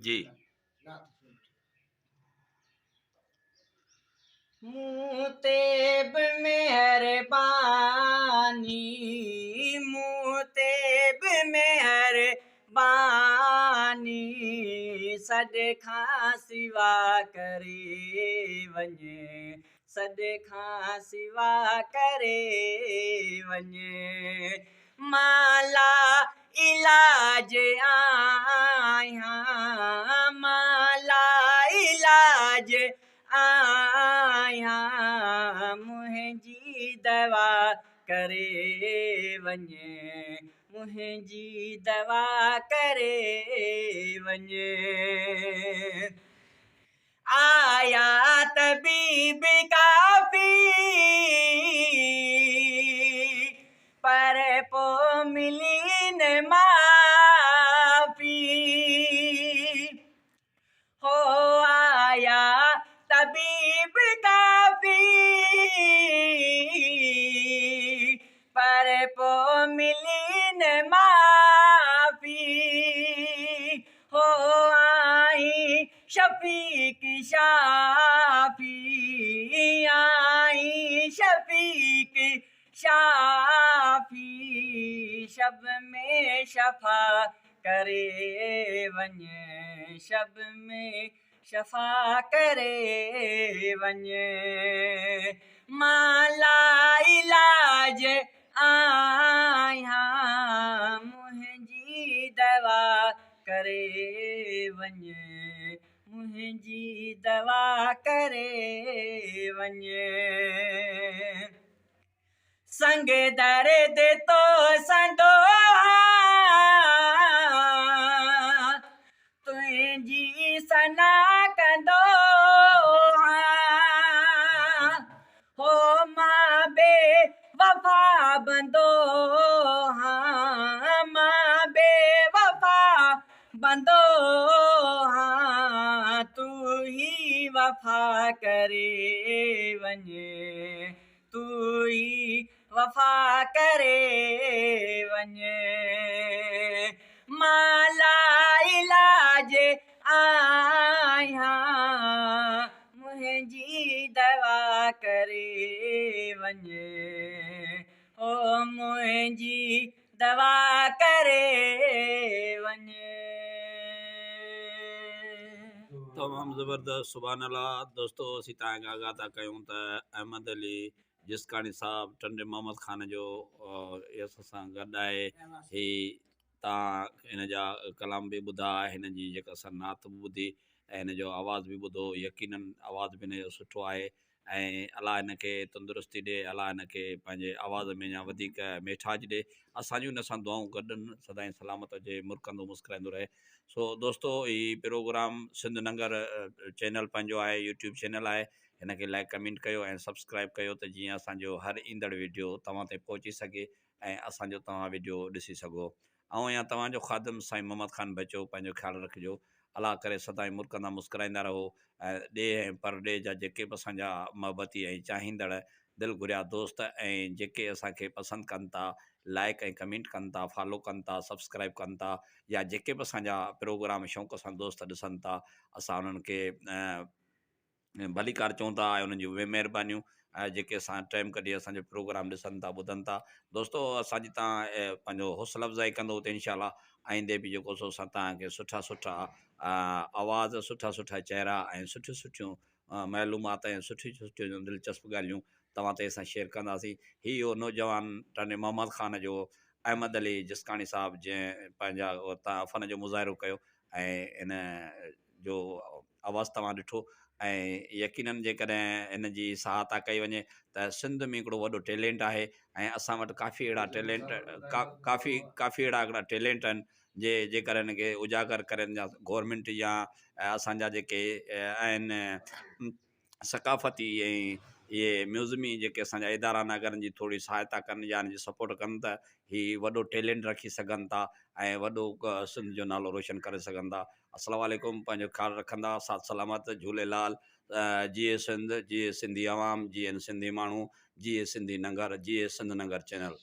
जी। मुँह ते बि मेहरबानी, मुँह ते बि मेहरबानी, सॾ खां सिवा करे वञे, सॾ खां सिवा करे वञे। माला इलाज आहियां, माला इलाज आहियां, मुंहिंजी दवा करे वञे, मुंहिंजी दवा करे वञे। आया तबीब काफ़ी, पर पोइ मिली न माफ़ी। हो आया तबीब काफ़ी, पर पोइ मिली न माफ़ी। हो आई शफ़ीक शाफ़ी, आई शफ़ीक शाफ़ी, शब में शफ़ा करे वञे, शब में शफ़ा करे वञे। माला इलाज आहियां, मुंहिंजी दवा करे वञे, मुंहिंजी दवा करे वञे। संग दर्द तो संदो आहियां, तुंहिंजी सना कंदो आहियां। हो मां बेवफ़ा बंदो आहियां, मां बेवफ़ा बंदो आहियां, तू ही वफ़ा करे वञे, तू ही वफ़ा करे वञे। माला इलाज आहियां, मुंहिंजी दवा करे वञे, ओ मुंहिंजी दवा करे वञे। तमामु ज़बरदस्त, सुभान अल्लाह। दोस्तों असीं तव्हांखे आगाह था कयूं त अहमद अली जिसकाणी साहब टंडे मोहम्मद ख़ान जो यस सां गॾु आहे। ही तव्हां हिन जा कलाम बि ॿुधा, हिन जी जेका असां नात बि ॿुधी ऐं हिन जो आवाज़ बि ॿुधो। यकीनन आवाज़ बि हिन जो सुठो आहे ऐं अलाह हिन खे तंदुरुस्ती ॾिए, अलाह हिन खे पंहिंजे आवाज़ में अञा वधीक मिठास ॾिए। असांजूं हिन सां दुआऊं गॾनि, सदाईं सलामत हुजे, मुर्कंदो मुस्कराईंदो रहे। सो दोस्तों हीउ प्रोग्राम सिंध नंगर चैनल पंहिंजो आहे, यूट्यूब चैनल आहे। हिन खे लाइक कमेंट कयो ऐं सब्सक्राइब कयो त जीअं असांजो हर ईंदड़ वीडियो तव्हां ताईं पहुची सघे ऐं असांजो तव्हां वीडियो ॾिसी सघो। ऐं या तव्हांजो ख़ादिम साईं मोहम्मद ख़ान बचो, पंहिंजो ख़्यालु रखिजो। अलाह करे सदाईं मुर्कंदा मुस्कराईंदा रहो ऐं ॾे ऐं परॾे जा जेके बि असांजा मोहबती ऐं चाहींदड़ दिलि घुरिया दोस्त ऐं जेके असांखे पसंदि कनि था, लाइक ऐं कमेंट कनि था, फॉलो कनि था, सब्सक्राइब कनि था, या जेके बि असांजा प्रोग्राम शौक़ु सां दोस्त ॾिसनि था, असां उन्हनि खे भलीकार चऊं था ऐं उन्हनि जूं महिरबानियूं जेके असां टाइम कढी असांजो प्रोग्राम ॾिसनि था, ॿुधनि था। दोस्तो असांजी तव्हां पंहिंजो हौसला अफ़ज़ाई कंदो त इनशाला आईंदे बि जेको सो असां तव्हांखे सुठा सुठा आवाज़, सुठा सुठा चहिरा ऐं सुठियूं सुठियूं मालूमात ऐं सुठियूं सुठियूं दिलचस्प ॻाल्हियूं तव्हां ते असां शेयर कंदासीं। हीउ नौजवान टंडे मोहम्मद ख़ान जो अहमद अली जिसकाणी साहब जंहिं पंहिंजा तव्हां फ़न जो मुज़ाहिरो कयो ऐं इन जो आवाज़ु तव्हां ॾिठो ऐं यकीनन जेकॾहिं हिन जी सहायता कई वञे त सिंध में हिकिड़ो वॾो टैलेंट आहे ऐं असां वटि काफ़ी अहिड़ा टैलेंट काफ़ी अहिड़ा हिकिड़ा टैलेंट आहिनि जेकर हिन खे उजागर करनि जा गवर्नमेंट या असांजा जेके आहिनि सकाफ़ती ऐं इहे म्यूज़िमी जेके असांजा इदारा नगरनि जी थोरी सहायता कनि या हिन जी सपोर्ट कनि त हीउ वॾो टैलेंट रखी सघनि था ऐं वॾो सिंध जो नालो रोशन करे सघनि था। अस्सलाम वालेकुम, पंहिंजो ख़्यालु रखंदा, साथ सलामत, झूलेलाल। जीए सिंध, जीए सिंधी आवाम, जीअं सिंधी माण्हू, जीए सिंधी नंगर, जीए सिंध नंगर चैनल।